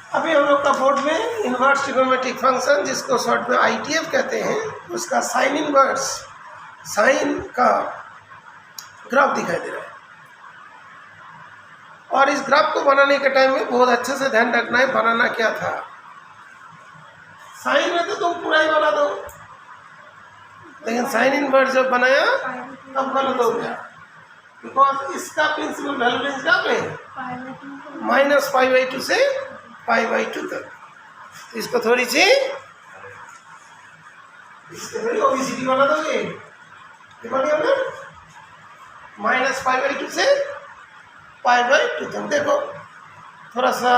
अभी हम लोग का बोर्ड में इन्वर्स ट्रिग्नोमेट्रिक फंक्शन, जिसको शॉर्ट में ITF कहते हैं, उसका साइन इन्वर्स, साइन का ग्राफ दिखाई दे रहा है। और इस ग्राफ को बनाने के टाइम में बहुत अच्छे से ध्यान रखना है बनाना क्या था। साइन में तो तुम पूरा ही बना दो, लेकिन साइन इन्वर्स जब बनाया तब गलत हो गया, बिकॉज इसका प्रिंसिपल वैल्यू रेंज कहाँ पे है, -π/2 से π/2 तक। तो इसको थोड़ी सी ओबीसीडी बना दोगे, ये बन गया ना, -π/2 से π/2 तक। देखो थोड़ा सा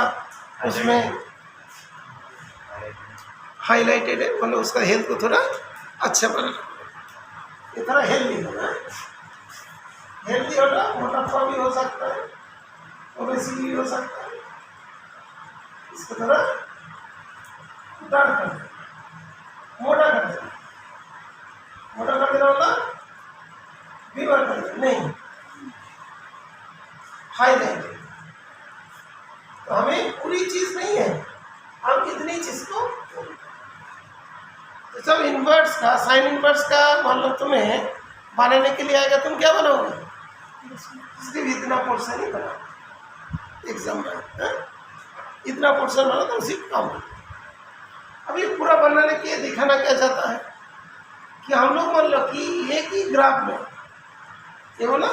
उसमें हाईलाइटेड है, मतलब उसका हेल्थ को थोड़ा अच्छा बनाना, ये थोड़ा हेल्दी होना है। हेल्दी होना मोटापा भी हो सकता है, ओबेसिटी भी हो सकता है। इसको थोड़ा डार्क कर देना, मोटा कर देना। मोटा कर देना होगा बीवर कर देना, नहीं हाईलाइटेड। तो हमें पूरी चीज नहीं है, हम इतनी चीज को, तो जब इन्वर्स का साइन इन्वर्स का मान लो तुम्हें बनाने के लिए आएगा, तुम क्या बनाओगे, सिर्फ इतना पोर्शन ही बना एग्जाम में है? इतना पोर्शन बना तो उसी काम। अब ये पूरा बनाने के लिए दिखाना क्या चाहता है कि हम लोग मान लो कि एक ही ग्राफ में, ये बोला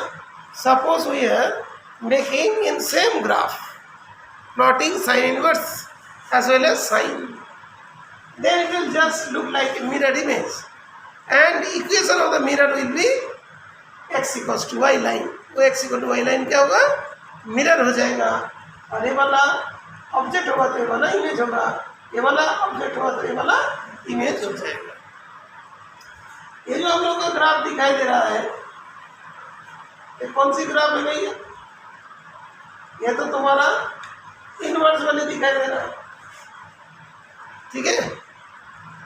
suppose we are making in same graph plotting sin inverse as well as sine, then it will just look like a mirror image, and equation of the mirror will be x equals to y line। वो x equal to y line क्या होगा, mirror हो जाएगा। और ये वाला object होगा तो ये वाला इमेज होगा, ये वाला ऑब्जेक्ट होगा तो ये वाला इमेज हो जाएगा। ये जो हम लोग का ग्राफ दिखाई दे रहा है, ये कौन सी ग्राफ है भैया, ये तो तुम्हारा इनवर्स वाली दिखाई दे रहा है, ठीक है।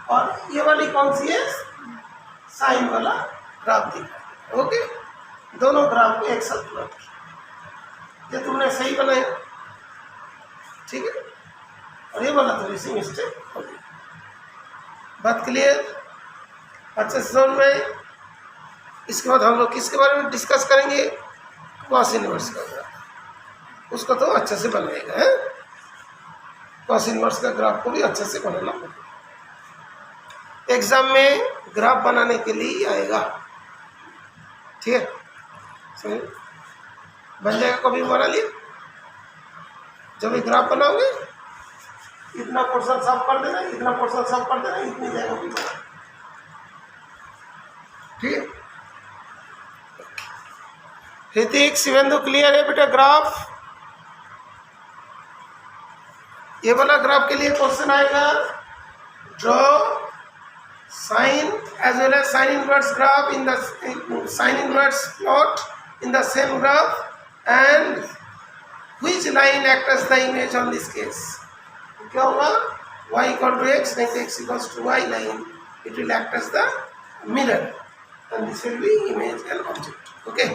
और ये वाली कौन सी है, साइन वाला ग्राफ दिखा है, ओके। दोनों ग्राफ को एक साथ प्लॉट किया, ये तुमने सही बनाया, ठीक है। और ये वाला थोड़ी सी मिस्टेक हो गई। बात क्लियर, अच्छे से समझ में। इसके बाद हम लोग किसके बारे में डिस्कस करेंगे, कॉस इनवर्स का ग्राफ, उसको तो अच्छे से बनाएगा है। कॉस इनवर्स का ग्राफ को भी अच्छे से बनाना पड़ेगा, एग्जाम में ग्राफ बनाने के लिए आएगा, ठीक है। सही बन जाएगा, कभी बना लिया। जब ये ग्राफ बनाओगे इतना पोर्शन साफ कर देना, इतना पोर्शन साफ कर देना, इतनी जगह भी बना, ठीक है। ऋतिक शिवेंदु क्लियर है बेटा ग्राफ। ये वाला ग्राफ के लिए क्वेश्चन आएगा, draw sine as well as sine inverse graph in the sine inverse plot in the same graph and which line act as the image on this case. क्या होगा, y equal to x, नहीं तो x equals to y line, it will act as the mirror and this will be image and object, okay.